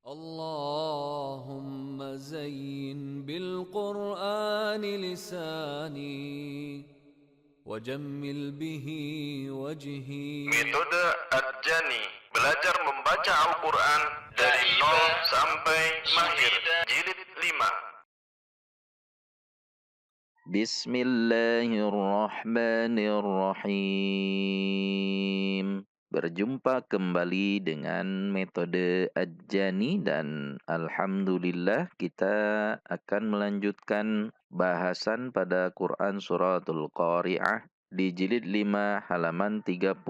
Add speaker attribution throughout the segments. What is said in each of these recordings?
Speaker 1: اللهم زين بالقرآن لساني وجمل به وجهي.
Speaker 2: Metode Ad-Jani, belajar membaca Al-Quran dari 0 sampai mahir, jilid 5.
Speaker 3: Bismillahirrahmanirrahim. Berjumpa kembali dengan metode Ad-Jani dan alhamdulillah kita akan melanjutkan bahasan pada Quran Suratul Qari'ah di jilid 5 halaman 30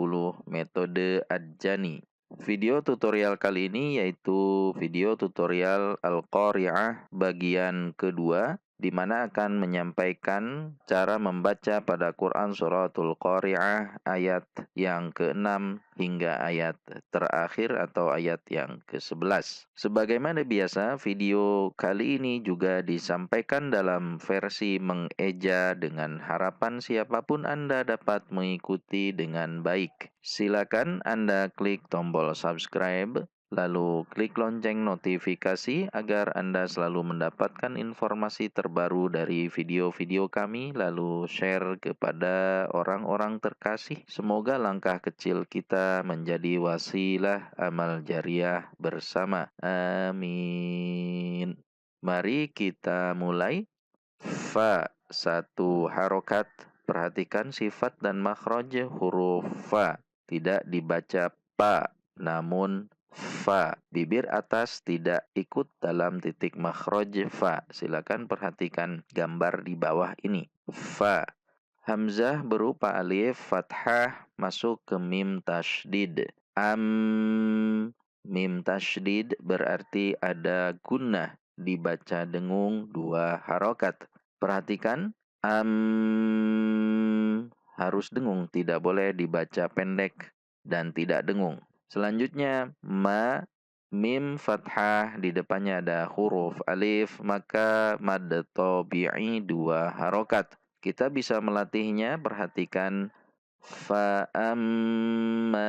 Speaker 3: metode Ad-Jani. Video tutorial kali ini yaitu video tutorial Al-Qari'ah bagian kedua, di mana akan menyampaikan cara membaca pada Quran Suratul Qari'ah ayat yang ke-6 hingga ayat terakhir atau ayat yang ke-11. Sebagaimana biasa, video kali ini juga disampaikan dalam versi mengeja dengan harapan siapapun Anda dapat mengikuti dengan baik. Silakan Anda klik tombol subscribe, lalu klik lonceng notifikasi agar Anda selalu mendapatkan informasi terbaru dari video-video kami, lalu share kepada orang-orang terkasih. Semoga langkah kecil kita menjadi wasilah amal jariah bersama. Amin. Mari kita mulai. Fa, satu harokat. Perhatikan sifat dan makhraj huruf fa. Tidak dibaca pa, namun fa. Bibir atas tidak ikut dalam titik makhraj fa. Silakan perhatikan gambar di bawah ini. Fa. Hamzah berupa alif fathah masuk ke mim tasydid. Mim tasydid berarti ada gunnah, dibaca dengung 2 harokat. Perhatikan, harus dengung, tidak boleh dibaca pendek dan tidak dengung. Selanjutnya, mim fathah, di depannya ada huruf alif, maka mad tabi'i 2 harokat. Kita bisa melatihnya, perhatikan fa'amma,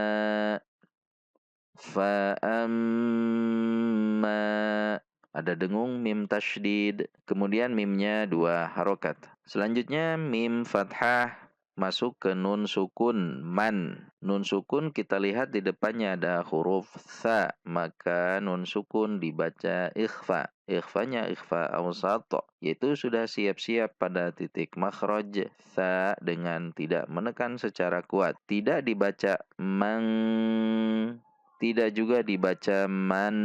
Speaker 3: ada dengung mim tasydid, kemudian mimnya 2 harokat. Selanjutnya mim fathah masuk ke nun sukun man. Nun sukun kita lihat di depannya ada huruf tha, maka nun sukun dibaca ikhfa. Ikhfanya ikhfa awsat, yaitu sudah siap-siap pada titik makhraj tha dengan tidak menekan secara kuat. Tidak dibaca mang, tidak juga dibaca man,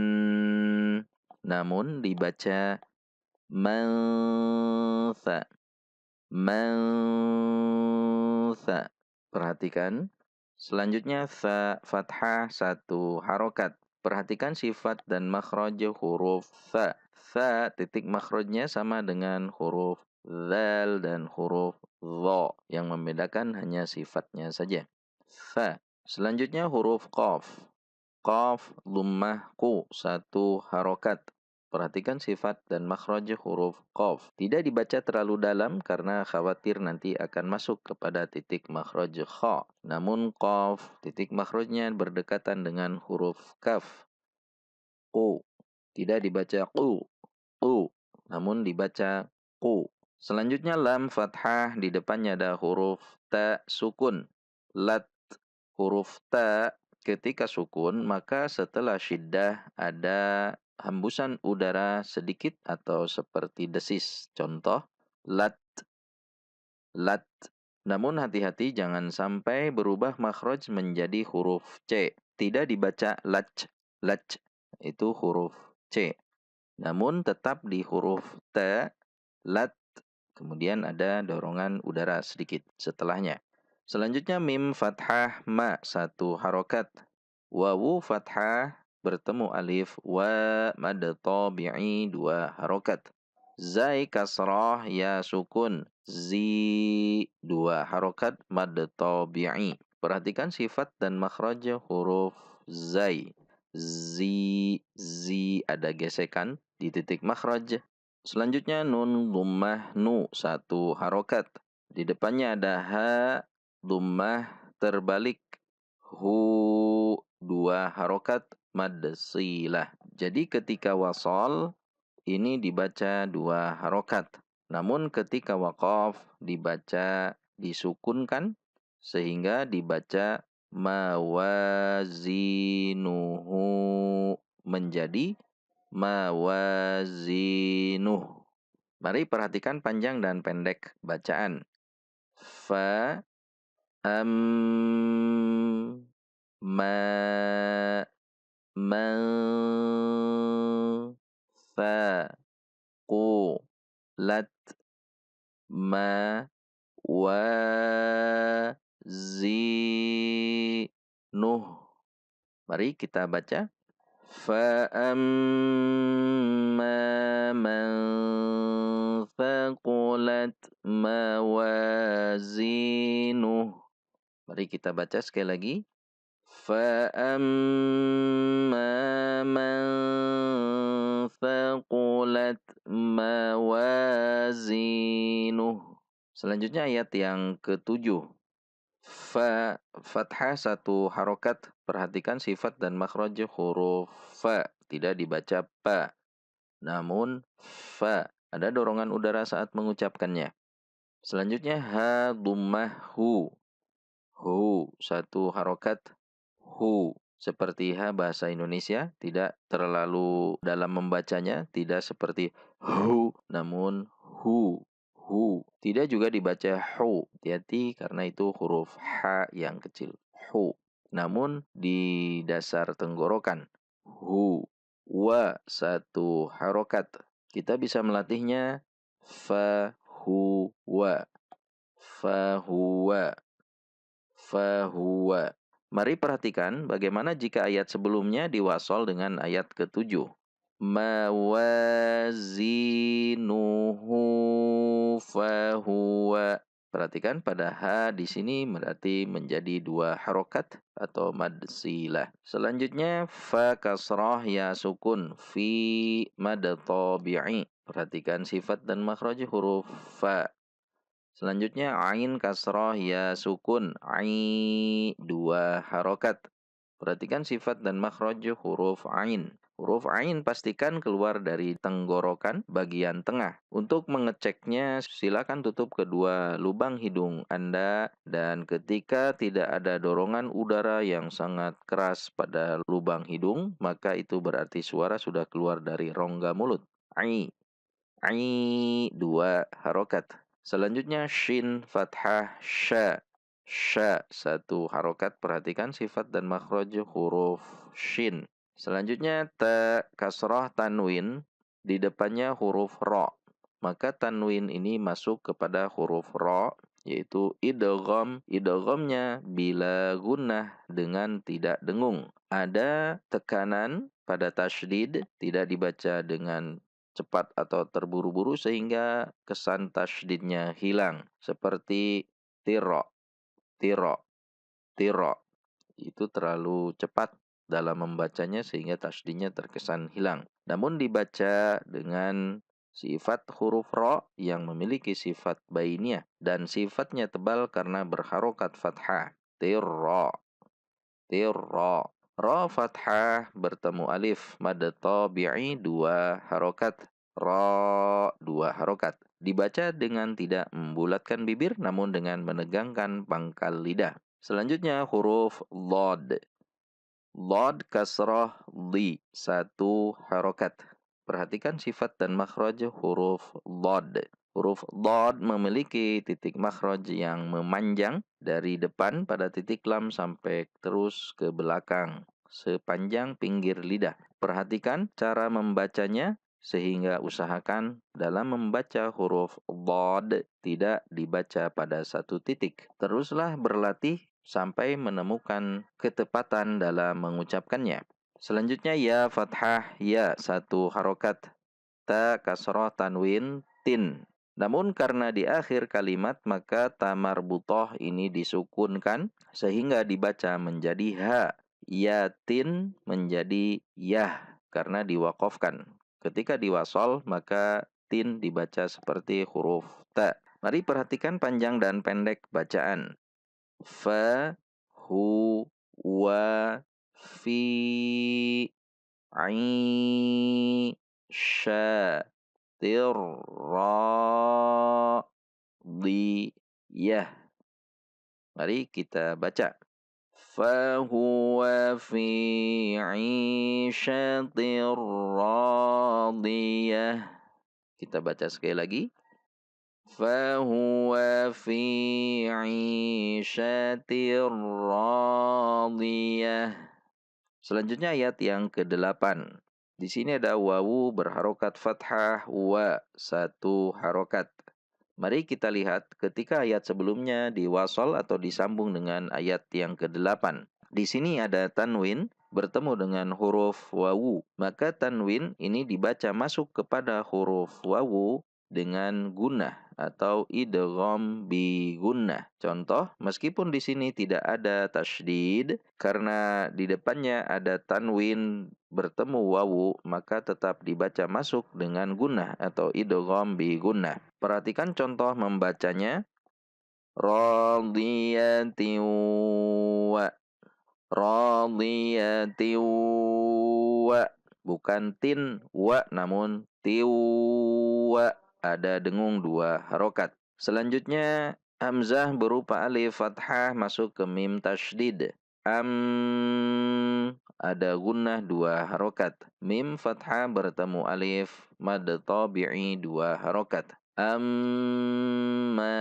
Speaker 3: namun dibaca mansa. Mansa. Perhatikan. Selanjutnya fa fathah 1 harokat. Perhatikan sifat dan makhraj huruf fa. Fa titik makhrajnya sama dengan huruf zal dan huruf dha. Yang membedakan hanya sifatnya saja. Fa. Selanjutnya huruf qaf. Qaf lummah ku 1 harokat. Perhatikan sifat dan makhraj huruf qaf. Tidak dibaca terlalu dalam karena khawatir nanti akan masuk kepada titik makhraj kha. Namun qaf titik makhrajnya berdekatan dengan huruf kaf. Qu. Tidak dibaca qu. Qu. Namun dibaca qu. Selanjutnya lam fathah, di depannya ada huruf ta sukun. Lat. Huruf ta ketika sukun, maka setelah syiddah ada hembusan udara sedikit atau seperti desis. Contoh, lat, lat. Namun hati-hati jangan sampai berubah makhraj menjadi huruf C. Tidak dibaca lach, lach. Itu huruf C. Namun tetap di huruf T, lat. Kemudian ada dorongan udara sedikit setelahnya. Selanjutnya mim fathah ma 1 harokat. Wawu fathah bertemu alif wa mad tabi'i 2 harokat. Zai kasrah ya sukun zi 2 harokat mad tabi'i. Perhatikan sifat dan makhraj huruf zai. Zi ada gesekan di titik makhraj. Selanjutnya nun lummah nu 1 harokat. Di depannya ada ha lummah terbalik hu 2 harokat mad silah. Jadi ketika wasol ini dibaca 2 harokat. Namun ketika waqaf dibaca disukunkan sehingga dibaca mawazinuhu menjadi mawazinuh. Mari perhatikan panjang dan pendek bacaan. Fa am ma man fa qu lat ma wa zi nuh. Mari kita baca. Fa amma man thaqulat mawazinuh. Mari kita baca sekali lagi. Fa amma man thaqulat mawazinuh. Selanjutnya ayat yang ke-7. Fa fathah 1 harokat. Perhatikan sifat dan makhraj huruf fa. Tidak dibaca pa. Namun fa. Ada dorongan udara saat mengucapkannya. Selanjutnya ha dhammah hu. Hu 1 harokat. Hu. Seperti ha bahasa Indonesia. Tidak terlalu dalam membacanya. Tidak seperti hu. Namun hu. Hu. Tidak juga dibaca hu. Hati-hati karena itu huruf ha yang kecil. Hu. Namun di dasar tenggorokan. Hu. Wa 1 harokat. Kita bisa melatihnya. Fa hu wa. Fa huwa. Fa huwa. Mari perhatikan bagaimana jika ayat sebelumnya diwasol dengan ayat ke-7. Mawazinuhu fahuwa. Perhatikan pada ha di sini berarti menjadi 2 harokat atau mad silah. Selanjutnya fa kasrah ya sukun fi mad tabi'i. Perhatikan sifat dan makhraj huruf fa. Selanjutnya ain kasrah ya sukun ai 2 harokat. Perhatikan sifat dan makhraj huruf ain. Huruf ain pastikan keluar dari tenggorokan bagian tengah. Untuk mengeceknya silakan tutup kedua lubang hidung Anda dan ketika tidak ada dorongan udara yang sangat keras pada lubang hidung, maka itu berarti suara sudah keluar dari rongga mulut. Ai 2 harokat. Selanjutnya shin fathah sya. Sya 1 harokat. Perhatikan sifat dan makhraj huruf shin. Selanjutnya ta kasrah tanwin di depannya huruf ro. Maka tanwin ini masuk kepada huruf ro yaitu idgham. Idghamnya bila gunnah dengan tidak dengung. Ada tekanan pada tasydid tidak dibaca dengan cepat atau terburu-buru sehingga kesan tasydidnya hilang. Seperti tiro, tiro, tiro. Itu terlalu cepat dalam membacanya sehingga tasydidnya terkesan hilang. Namun dibaca dengan sifat huruf ro yang memiliki sifat bainiyah dan sifatnya tebal karena berharokat fathah. Tiro, tiro. Ro fathah bertemu alif mad tabi'i 2 harokat. Ro 2 harokat. Dibaca dengan tidak membulatkan bibir namun dengan menegangkan pangkal lidah. Selanjutnya huruf dhad. Dhad kasrah di 1 harokat. Perhatikan sifat dan makhraj huruf dhad. Huruf dhad memiliki titik makhraj yang memanjang dari depan pada titik lam sampai terus ke belakang sepanjang pinggir lidah. Perhatikan cara membacanya sehingga usahakan dalam membaca huruf dhad tidak dibaca pada satu titik. Teruslah berlatih sampai menemukan ketepatan dalam mengucapkannya. Selanjutnya ya fathah ya 1 harokat. Ta kasroh tanwin tin. Namun karena di akhir kalimat maka ta marbutoh ini disukunkan sehingga dibaca menjadi ha. Yatin menjadi yah karena diwakofkan. Ketika diwasol maka tin dibaca seperti huruf ta. Mari perhatikan panjang dan pendek bacaan. Fa hu wa fi ai sya tir ra di yah. Mari kita baca. Fahuwa fi 'ishatir radiyah. Kita baca sekali lagi. Fahuwa fi 'ishatir radiyah. Selanjutnya ayat yang ke-8. Di sini ada wawu berharokat fathah, wa satu harokat. Mari kita lihat ketika ayat sebelumnya diwasal atau disambung dengan ayat yang ke-8. Di sini ada tanwin bertemu dengan huruf wawu. Maka tanwin ini dibaca masuk kepada huruf wawu dengan gunnah atau idgham bi gunnah. Contoh, meskipun di sini tidak ada tasydid karena di depannya ada tanwin bertemu wawu, maka tetap dibaca masuk dengan gunnah atau idgham bi gunnah. Perhatikan contoh membacanya. Radiyati wa. Radiyati wa. Bukan tin wa namun tiwa. Ada dengung dua harokat. Selanjutnya hamzah berupa alif fathah masuk ke mim tasydid. Ada gunnah dua harokat. Mim fathah bertemu alif mad tabi'i dua harokat. Amma.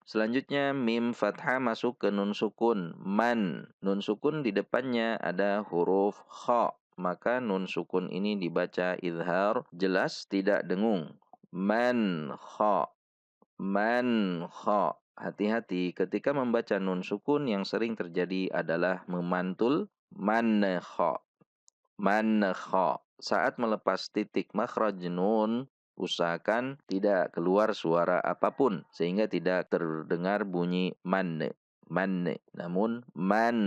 Speaker 3: Selanjutnya mim fathah masuk ke nun sukun. Man. Nun sukun di depannya ada huruf kha. Maka nun sukun ini dibaca izhar, jelas tidak dengung. Man kha. Man kha. Hati-hati ketika membaca nun sukun yang sering terjadi adalah memantul man kha. Man kha. Saat melepas titik makhraj nun, usahakan tidak keluar suara apapun sehingga tidak terdengar bunyi man. Man. Namun man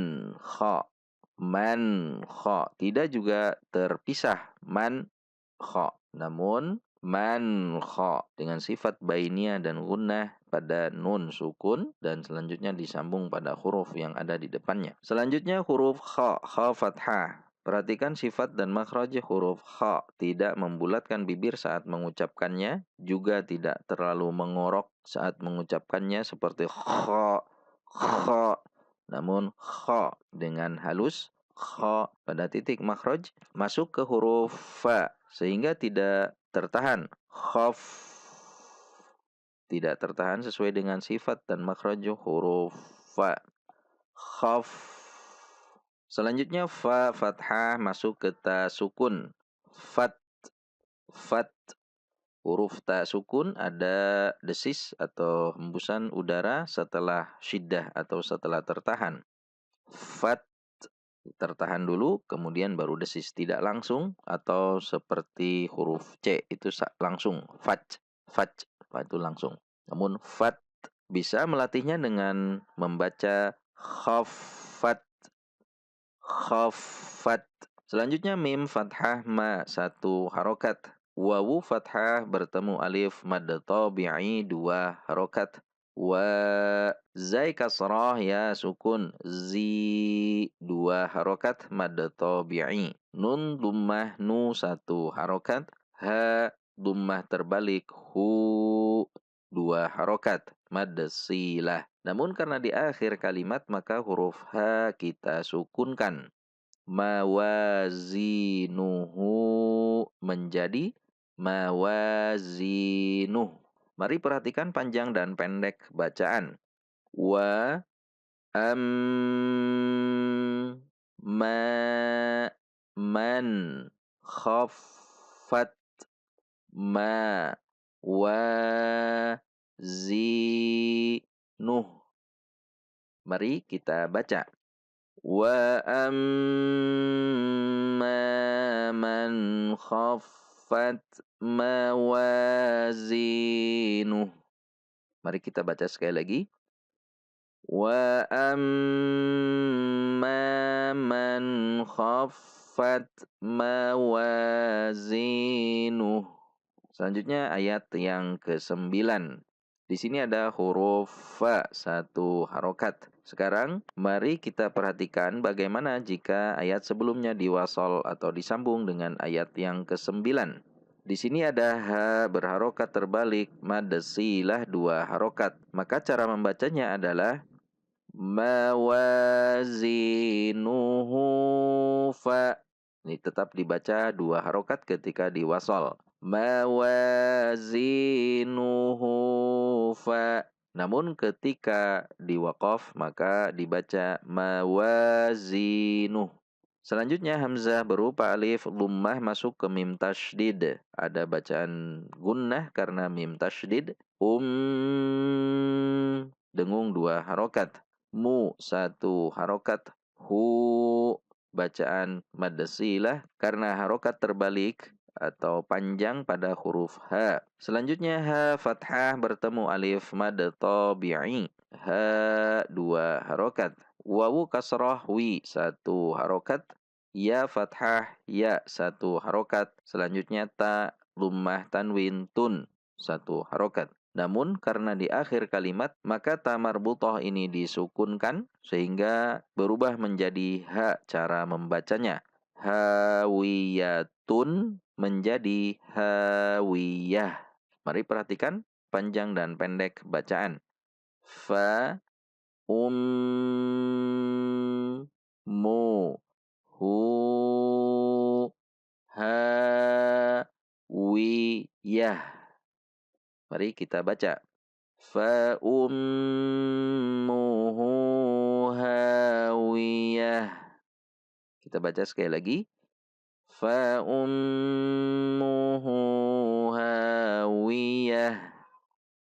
Speaker 3: kha. Man kha. Tidak juga terpisah man kha. Namun man kha dengan sifat bainiyah dan gunnah pada nun sukun dan selanjutnya disambung pada huruf yang ada di depannya. Selanjutnya huruf kha, kha fathah. Perhatikan sifat dan makhraj huruf kha, tidak membulatkan bibir saat mengucapkannya, juga tidak terlalu mengorok saat mengucapkannya seperti kha, kha. Namun kha dengan halus, kha pada titik makhraj masuk ke huruf fa sehingga tidak tertahan. Khaf tidak tertahan sesuai dengan sifat dan makhraj huruf fa. Khaf. Selanjutnya fa fathah masuk ke ta sukun. Fat. Fat. Huruf ta sukun ada desis atau hembusan udara setelah syiddah atau setelah tertahan. Fat. Tertahan dulu, kemudian baru desis. Tidak langsung atau seperti huruf C, itu langsung. Faj. Faj. Itu langsung. Namun fat bisa melatihnya dengan membaca khafat. Khafat. Selanjutnya mim fathah ma satu harokat. Wawu fathah bertemu alif mad tabi'i dua harokat. Wa zai kasrah ya sukun. Zi dua harokat mad tabi'i. Nun dummah nu satu harokat. Ha dummah terbalik hu dua harokat mad silah. Namun karena di akhir kalimat maka huruf ha kita sukunkan. Mawazinuhu menjadi mawazinuh. Mari perhatikan panjang dan pendek bacaan. Wa am ma man khaffat ma wa zinuh. Mari kita baca. Wa amma man khaffat mawazinuh. Mari kita baca sekali lagi. Wa amma man khaffat mawazinuh. Selanjutnya ayat yang ke-9. Di sini ada huruf fa, satu harokat. Sekarang, mari kita perhatikan bagaimana jika ayat sebelumnya diwasol atau disambung dengan ayat yang ke-9. Di sini ada ha berharokat terbalik, mad silah 2 harokat. Maka cara membacanya adalah mawazinuhu fa. Ini tetap dibaca 2 harokat ketika diwasol. Mawazinuhu fa. Namun ketika diwaqaf maka dibaca mawazinuh. Selanjutnya hamzah berupa alif lummah masuk ke mim tasydid. Ada bacaan gunnah karena mim tasydid. Dengung 2 harokat. Mu 1 harokat. Hu bacaan mad silah karena harokat terbalik atau panjang pada huruf ha. Selanjutnya ha fathah bertemu alif mad tabi'i. Ha 2 harokat. Wawu kasrah wi 1 harokat. Ya fathah ya 1 harokat. Selanjutnya ta lummah tanwin tun 1 harokat. Namun karena di akhir kalimat maka ta marbutoh ini disukunkan sehingga berubah menjadi ha cara membacanya. Hawiyatun menjadi hawiyah. Mari perhatikan panjang dan pendek bacaan. Fa mu hu ha wiyah. Mari kita baca. Fa ummuhu hawiyah. Kita baca sekali lagi. Fa ummuhu hawiyah.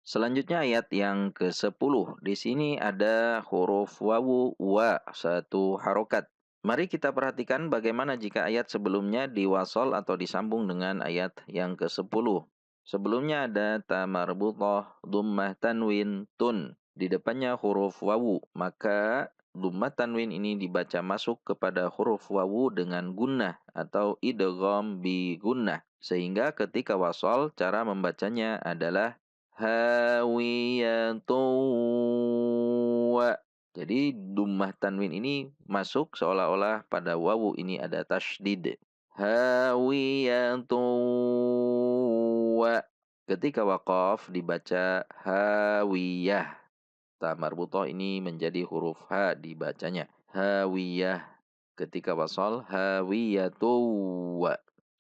Speaker 3: Selanjutnya ayat yang ke-10. Di sini ada huruf wawu wa 1 harokat. Mari kita perhatikan bagaimana jika ayat sebelumnya diwasol atau disambung dengan ayat yang ke-10. Sebelumnya ada ta marbutoh dummah tanwin tun. Di depannya huruf wawu. Maka dummah tanwin ini dibaca masuk kepada huruf wawu dengan gunnah atau idgham bi gunnah. Sehingga ketika wasol cara membacanya adalah hawiyatu. Jadi dummah tanwin ini masuk seolah-olah pada wawu ini ada tasydid. Hawiyatu. Ketika waqaf dibaca hawiyah. Ta marbutoh ini menjadi huruf ha dibacanya. Hawiyah. Ketika wasol hawiyatu.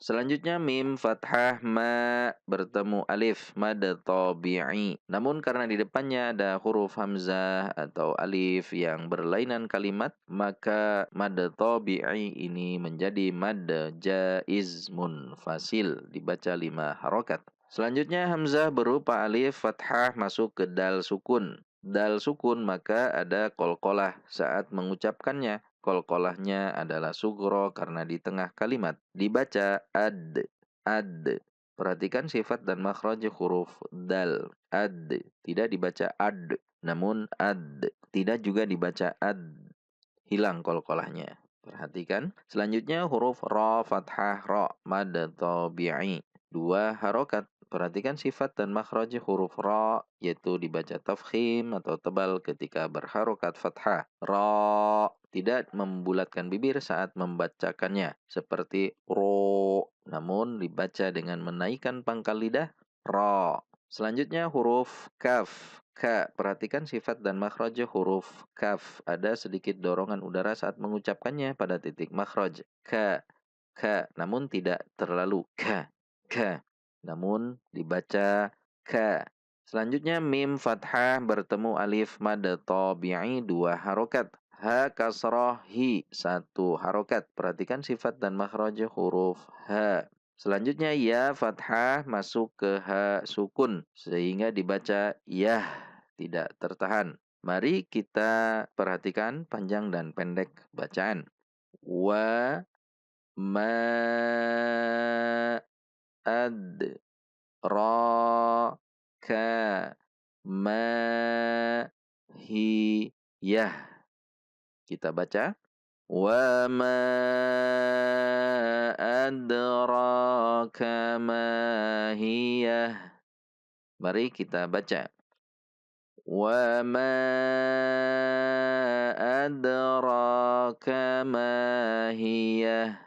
Speaker 3: Selanjutnya mim fathah ma bertemu alif mad tabi'i. Namun karena di depannya ada huruf hamzah atau alif yang berlainan kalimat, maka mad tabi'i ini menjadi mad jaiz munfasil, dibaca 5 harokat. Selanjutnya hamzah berupa alif fathah masuk ke dal sukun. Dal sukun maka ada qalqalah saat mengucapkannya. Qalqalahnya adalah sugro karena di tengah kalimat dibaca ad. Perhatikan sifat dan makhraj huruf dal. Ad tidak dibaca ad, namun ad. Tidak juga dibaca ad. Hilang qalqalahnya. Perhatikan. Selanjutnya huruf ra fathah ra mad tabi'i. 2 harokat. Perhatikan sifat dan makhraj huruf ra, yaitu dibaca tafkhim atau tebal ketika berharokat fathah. Ra tidak membulatkan bibir saat membacakannya, seperti ro, namun dibaca dengan menaikkan pangkal lidah, ra. Selanjutnya huruf kaf. Ka, perhatikan sifat dan makhraj huruf kaf. Ada sedikit dorongan udara saat mengucapkannya pada titik makhraj. Ka, namun tidak terlalu ka. Namun dibaca ka. Selanjutnya mim fathah bertemu alif mad tabi'i 2 harokat. Ha kasrah hi 1 harokat. Perhatikan sifat dan makhraj huruf ha. Selanjutnya ya fathah masuk ke ha sukun sehingga dibaca yah, tidak tertahan. Mari kita perhatikan panjang dan pendek bacaan. Wa ma ad ra ka ma hi yah. Kita baca. Wa ma adraka ma hiyah. Mari kita baca. Wa ma adraka ma hiya.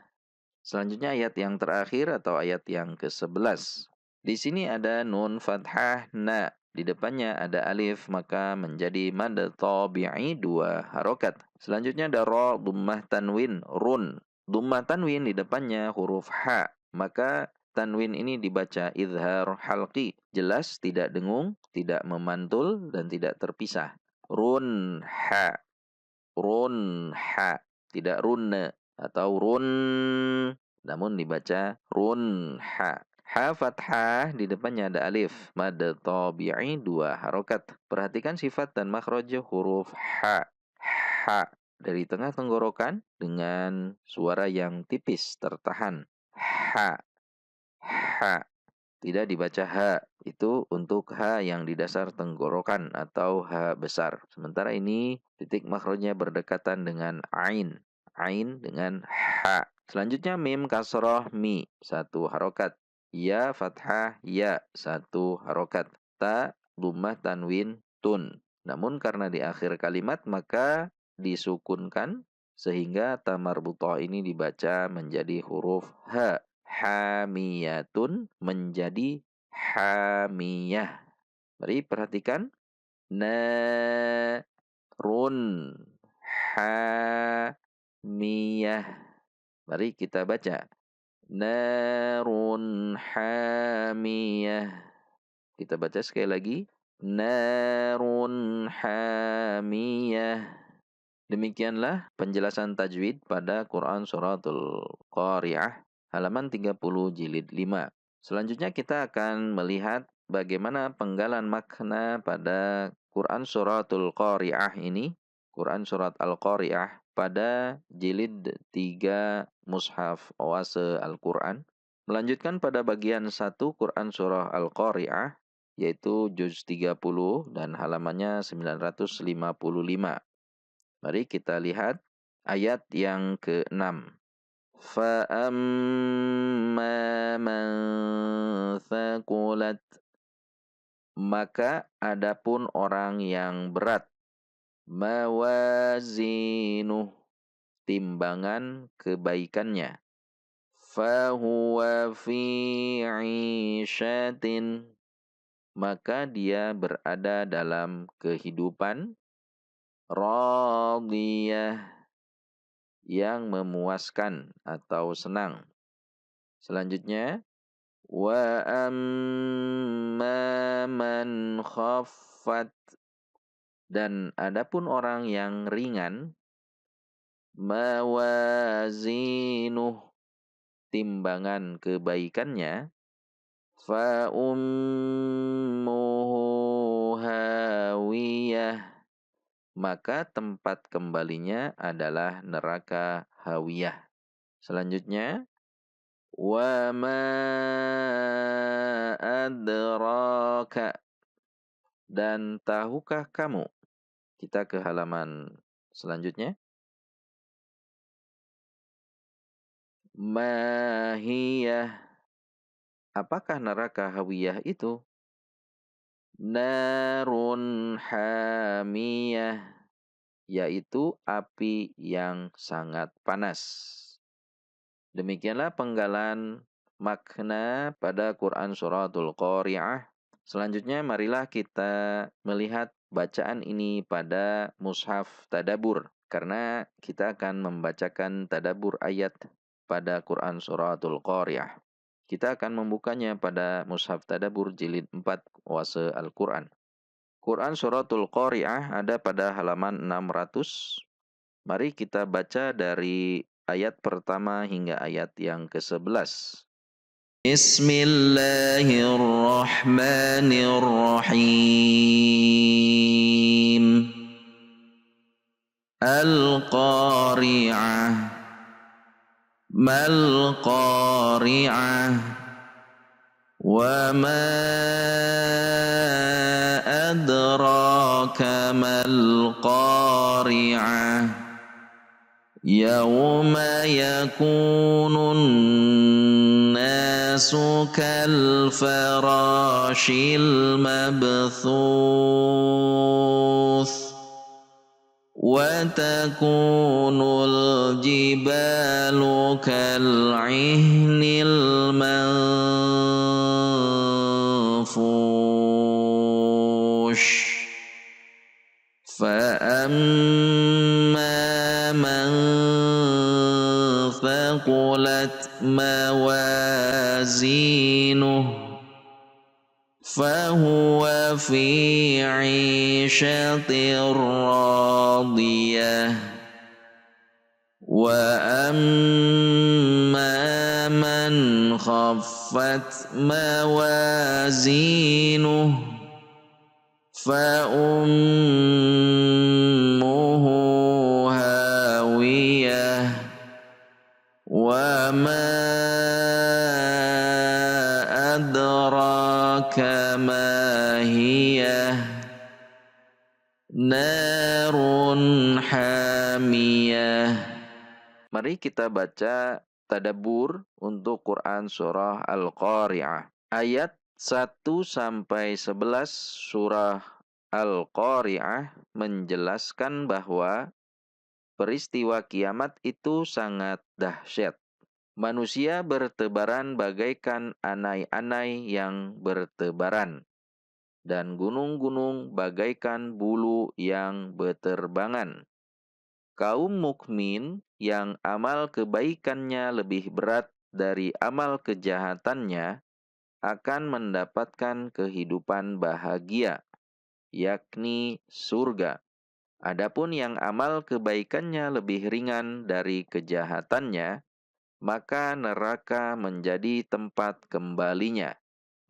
Speaker 3: Selanjutnya ayat yang terakhir atau ayat yang ke-11. Di sini ada nun fathah na. Di depannya ada alif, maka menjadi mad tabi'i 2 harokat. Selanjutnya ada ra dhammah tanwin run. Dhammah tanwin di depannya huruf ha. Maka tanwin ini dibaca izhar halqi. Jelas, tidak dengung, tidak memantul, dan tidak terpisah. Run ha. Run ha. Tidak runne atau run, namun dibaca run ha. Ha fathah di depannya ada alif, mad tabi'i 2 harokat. Perhatikan sifat dan makhraj huruf ha. Ha dari tengah tenggorokan dengan suara yang tipis tertahan. Ha. Ha. Tidak dibaca ha. Itu untuk ha yang di dasar tenggorokan atau ha besar. Sementara ini titik makhrajnya berdekatan dengan ain. Ain dengan ha. Selanjutnya mim kasroh mi 1 harokat. Ya fathah ya 1 harokat. Ta dhammah tanwin tun. Namun karena di akhir kalimat maka disukunkan sehingga ta marbutah ini dibaca menjadi huruf ha. Hamiyatun menjadi hamiyah. Mari perhatikan. Narun hamiyah. Mari kita baca. Narun hamiyah. Kita baca sekali lagi. Narun hamiyah. Demikianlah penjelasan tajwid pada Quran Suratul Qari'ah halaman 30 jilid 5. Selanjutnya kita akan melihat bagaimana penggalan makna pada Quran Suratul Qari'ah ini, Quran Surat Al-Qari'ah pada jilid 3 Mushaf Oase Al-Quran. Melanjutkan pada bagian 1 Quran Surah Al-Qari'ah, yaitu juz 30 dan halamannya 955. Mari kita lihat ayat yang ke-6. فَأَمَّا مَنْ ثَقُلَتْ. Maka adapun orang yang berat, mawazinuh, timbangan kebaikannya, fahuwa fi 'ishatin, maka dia berada dalam kehidupan radiyah, yang memuaskan atau senang. Selanjutnya, wa amma man khaffat, dan adapun orang yang ringan, mawazinuh, timbangan kebaikannya, fa ummuhu hawiyah, maka tempat kembalinya adalah neraka hawiyah. Selanjutnya, wa ma adraka, dan tahukah kamu. Kita ke halaman selanjutnya. Mahiyah, apakah neraka hawiyah itu? Narun hamiyah, yaitu api yang sangat panas. Demikianlah penggalan makna pada Quran Suratul Qari'ah. Selanjutnya marilah kita melihat bacaan ini pada mushaf tadabur, karena kita akan membacakan tadabur ayat pada Quran Suratul Qari'ah. Kita akan membukanya pada mushaf tadabur jilid 4 Oase Al-Quran. Quran Suratul Qari'ah ada pada halaman 600. Mari kita baca dari ayat pertama hingga ayat yang ke-11. Bismillahirrahmanirrahim. Al-Qari'ah. Mal Qari'ah. Wa ma adraka mal Qari'ah. Yawma yakunun nas الناس كالفراش المبثوث وتكون الجبال كالعهن المنفوش فأما من ثقلت موازينه فهو في عيشة راضية وأما من خفت موازينه فأمه هاوية وما أدراك ما هي نار حامية. Mari kita baca tadabbur untuk Quran Surah Al-Qari'ah. Ayat 1 sampai 11 Surah Al-Qari'ah menjelaskan bahwa peristiwa kiamat itu sangat dahsyat. Manusia bertebaran bagaikan anai-anai yang bertebaran, dan gunung-gunung bagaikan bulu yang beterbangan. Kaum mukmin yang amal kebaikannya lebih berat dari amal kejahatannya akan mendapatkan kehidupan bahagia, yakni surga. Adapun yang amal kebaikannya lebih ringan dari kejahatannya, maka neraka menjadi tempat kembalinya.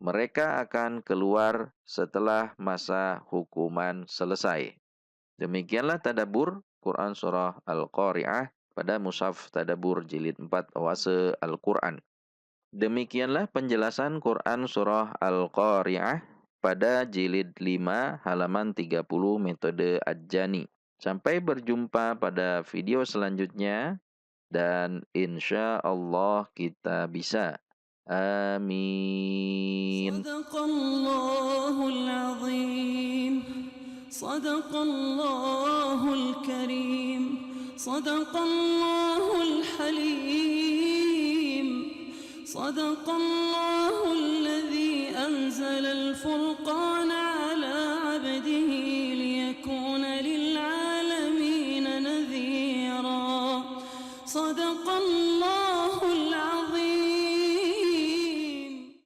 Speaker 3: Mereka akan keluar setelah masa hukuman selesai. Demikianlah tadabbur Quran Surah Al-Qari'ah pada Mushaf Tadabbur Jilid 4 Oase Al-Quran. Demikianlah penjelasan Quran Surah Al-Qari'ah pada Jilid 5 halaman 30 metode Ad-Jani. Sampai berjumpa pada video selanjutnya dan insya Allah kita bisa. Amin.
Speaker 1: Sadaqallahul azim. Sadaqallahul karim. Sadaqallahul halim. Sadaqallahul ladzi anzala al-furqana